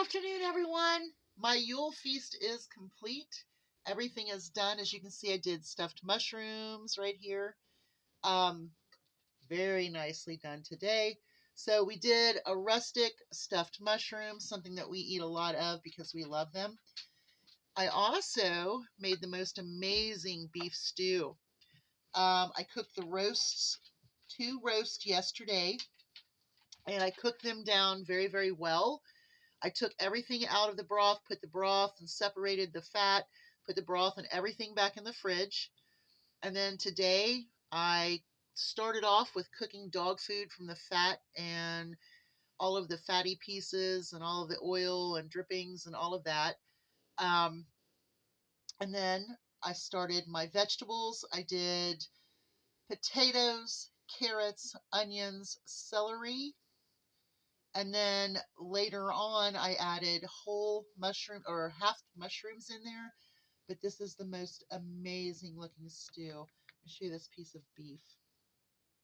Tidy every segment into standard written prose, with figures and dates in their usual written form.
afternoon, everyone. My Yule feast is complete. Everything is done. As you can see, I did stuffed mushrooms right here. Um, Very nicely done today. So we did a rustic stuffed mushroom, something that we eat a lot of because we love them. I also made the most amazing beef stew. I cooked the roasts, 2 roasts yesterday, and I cooked them down very, very well. I took everything out of the broth, put the broth and separated the fat, put the broth and everything back in the fridge. And then today I started off with cooking dog food from the fat and all of the fatty pieces and all of the oil and drippings and all of that. Um, and then I started my vegetables. I did potatoes, carrots, onions, celery, and then later on, I added whole mushroom or half mushrooms in there. But this is the most amazing looking stew. Let me show you this piece of beef.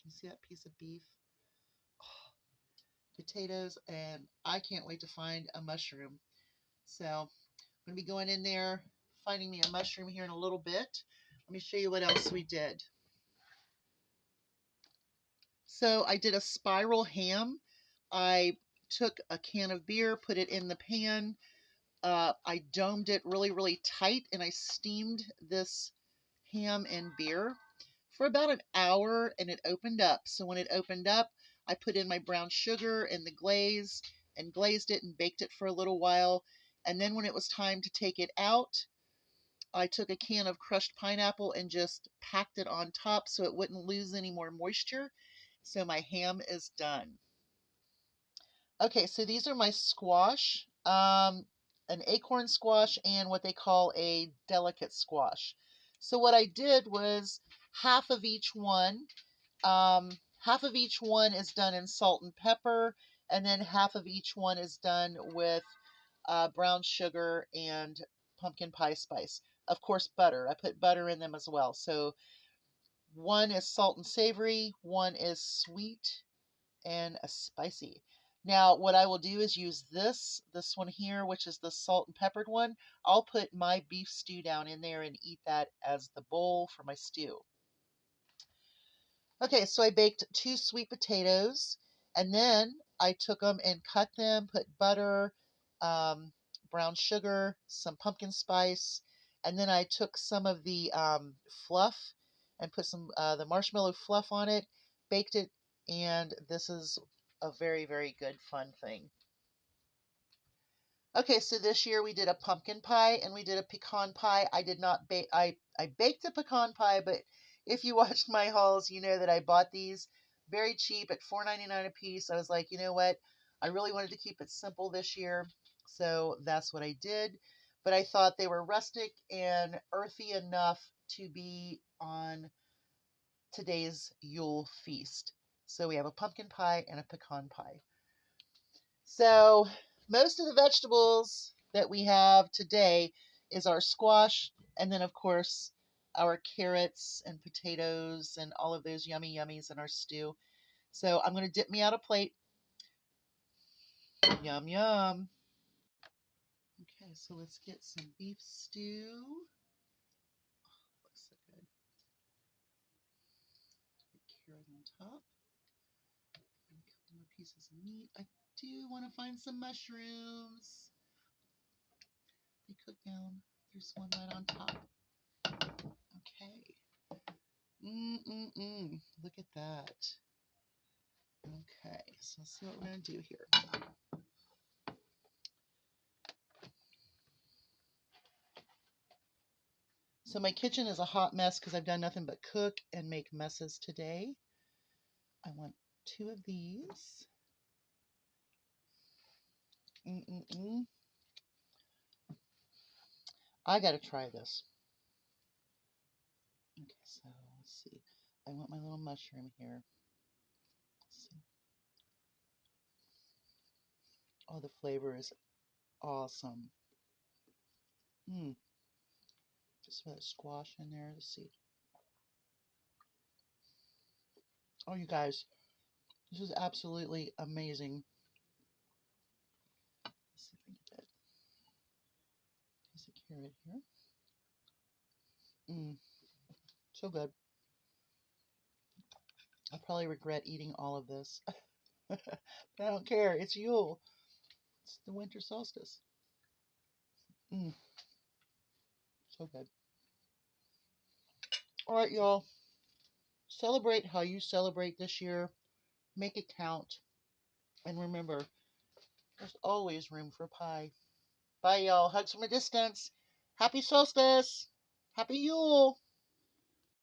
You see that piece of beef? Oh, potatoes, and I can't wait to find a mushroom. So I'm going to be going in there, finding me a mushroom here in a little bit. Let me show you what else we did. So I did a spiral ham. I took a can of beer, put it in the pan. I domed it really, really tight, and I steamed this ham and beer for about an hour, and it opened up. So when it opened up, I put in my brown sugar and the glaze and glazed it and baked it for a little while. And then when it was time to take it out, I took a can of crushed pineapple and just packed it on top so it wouldn't lose any more moisture. So my ham is done. Okay, so these are my squash, an acorn squash and what they call a delicate squash. So what I did was half of each one. Half of each one is done in salt and pepper, and then half of each one is done with brown sugar and pumpkin pie spice. Of course, butter. I put butter in them as well. So one is salt and savory, one is sweet and spicy. Now, what I will do is use this one here, which is the salt and peppered one. I'll put my beef stew down in there and eat that as the bowl for my stew. Okay, so I baked 2 sweet potatoes, and then I took them and cut them, put butter, um, brown sugar, some pumpkin spice, and then I took some of the fluff and put some the marshmallow fluff on it, baked it, and this is a very, very good fun thing. Okay, so this year we did a pumpkin pie and we did a pecan pie. I did not bake. I baked a pecan pie, but if you watched my hauls, you know that I bought these very cheap at $4.99 a piece. I was like, you know what? I really wanted to keep it simple this year, so that's what I did. But I thought they were rustic and earthy enough to be on today's Yule feast. So we have a pumpkin pie and a pecan pie. So most of the vegetables that we have today is our squash, and then of course our carrots and potatoes and all of those yummy yummies in our stew. So I'm going to dip me out a plate. Yum yum. Okay, so let's get some beef stew. Oh, looks so good. Carrot on top. And a couple more pieces of meat. I do want to find some mushrooms. They cook down. There's one right on top. Okay. Look at that. Okay, so let's see what we're going to do here. So my kitchen is a hot mess because I've done nothing but cook and make messes today. I want 2 of these. I got to try this. Okay, so let's see. I want my little mushroom here. Let's see. Oh, the flavor is awesome. Just put a squash in there. Let's see. Oh, you guys, this is absolutely amazing. Let's see if I can get Here, right here. So good. I'll probably regret eating all of this. But I don't care. It's Yule. It's the winter solstice. Mm, so good. All right, y'all. Celebrate how you celebrate this year. Make it count. And remember, there's always room for pie. Bye, y'all. Hugs from a distance. Happy solstice. Happy Yule.